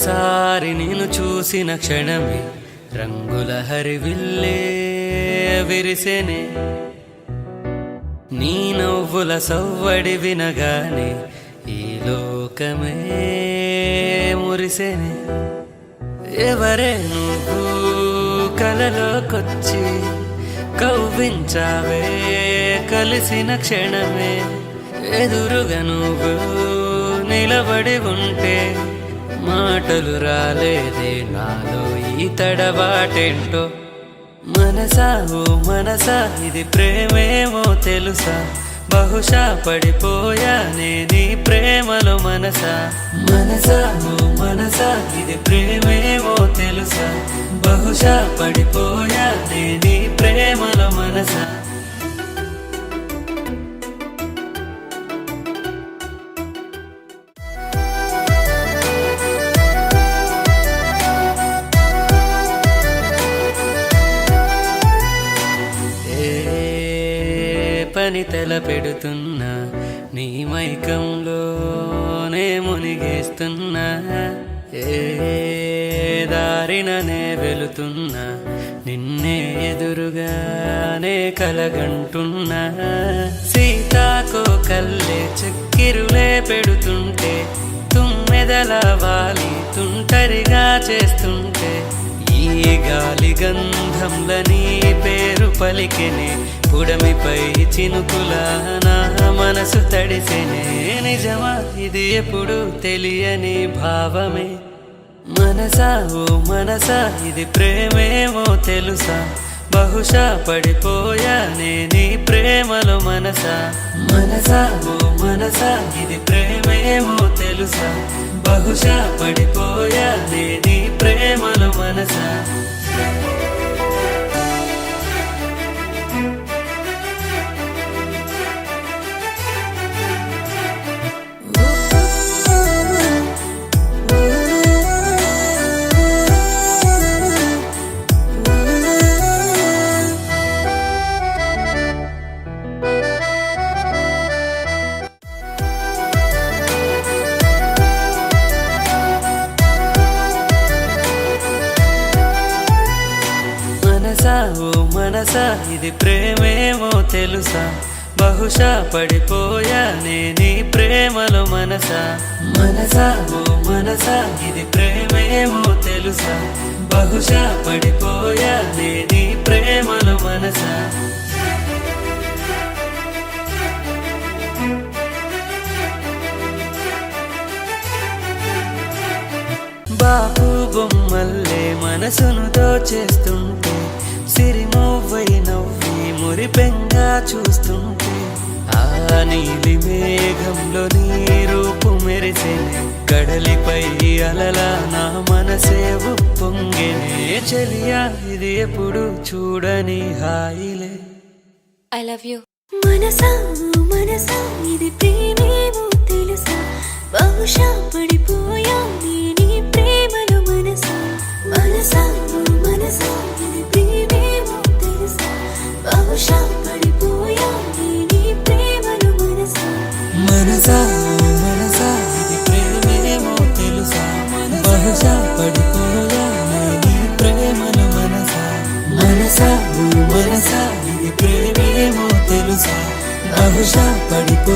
తొలిసారి నిన్ను చూసిన క్షణమే రంగుల హరివిల్లే విరిసెనే. నీ నవ్వుల సవ్వడి వినగానే ఈ లోకమే మురిసెనే. ఎవరే నువ్వు కలలోకొచ్చి కవ్వించావే కలిసిన క్షణమే. ఎదురుగా నువ్వు నిలబడి ఉంటే మాటలు రాలేదే నాలో ఈ తడబాటేంటో. మనసా ఓ మనసా ఇది ప్రేమేమో తెలుసా, బహుశా పడిపోయానే నీ ప్రేమలో మనసా. మనసా ఓ మనసా ఇది ప్రేమేమో తెలుసా, బహుశా పడిపోయానే నీ ప్రేమలో మనసా. పని తల పెడుతున్నా నీ మైకంలోనే మునిగేస్తున్నా. ఏ దారిననే వెళుతున్నా నిన్నే ఎదురుగానే కలగంటున్నా. సీతాకో కల్లే చక్కిరులే పెడుతుంటే తుమ్మెదల వాలి తుంటరిగా చేస్తుంటే ఈ గాలి గంధంల నీ పేరు పలికెనే. పుడమిపై చినుకులా నా మనసు తడిసెనే. నిజమా ఇది ఎప్పుడు తెలియని భావమే. మనసా ఓ మనసా ఇది ప్రేమేమో తెలుసా, బహుశా పడిపోయానే నీ ప్రేమలో మనసా. మనసా ఓ మనసా ఇది ప్రేమేమో తెలుసా, బహుశా పడిపోయానే నీ ప్రేమలో మనసా. మనసా ఓ మనసా ఇది ప్రేమేమో తెలుసా, బహుశా పడిపోయానే నీ ప్రేమలో మనసా. మనసా ఓ మనసా ఇది ప్రేమేమో తెలుసా, బహుశా పడిపోయానే నీ ప్రేమలో మనసా. బాపు బొమ్మల్లే మనసును దోచేస్తుంటే సిరిమోవై నవ్వి మురిపెంగా చూస్తుంటే ఆ నీలి మేఘంలో నీ రూపు మెరిసెనే. కడలిపై అలలా నా మనసే ఉప్పొంగెనే. చెలియా ఇది ఎప్పుడు చూడని హాయిలే. I love you. మనసా మనసా ఇది ప్రేమేమో తెలుసా, బహుశా పడిపోయానే నీ ప్రేమలో మనసా. మనసా మనసా ఇది ప్రేమేమో తెలుసా, బహుశా పడిపోయానే నీ ప్రేమలో మనసా. మనసా మనసా ఇది ప్రేమేమో తెలుసా, బహుశా పడిపోయానే నీ ప్రేమలో మనసా. మనసా మనసా ఇది ప్రేమేమో తెలుసా, బహుశా పడిపో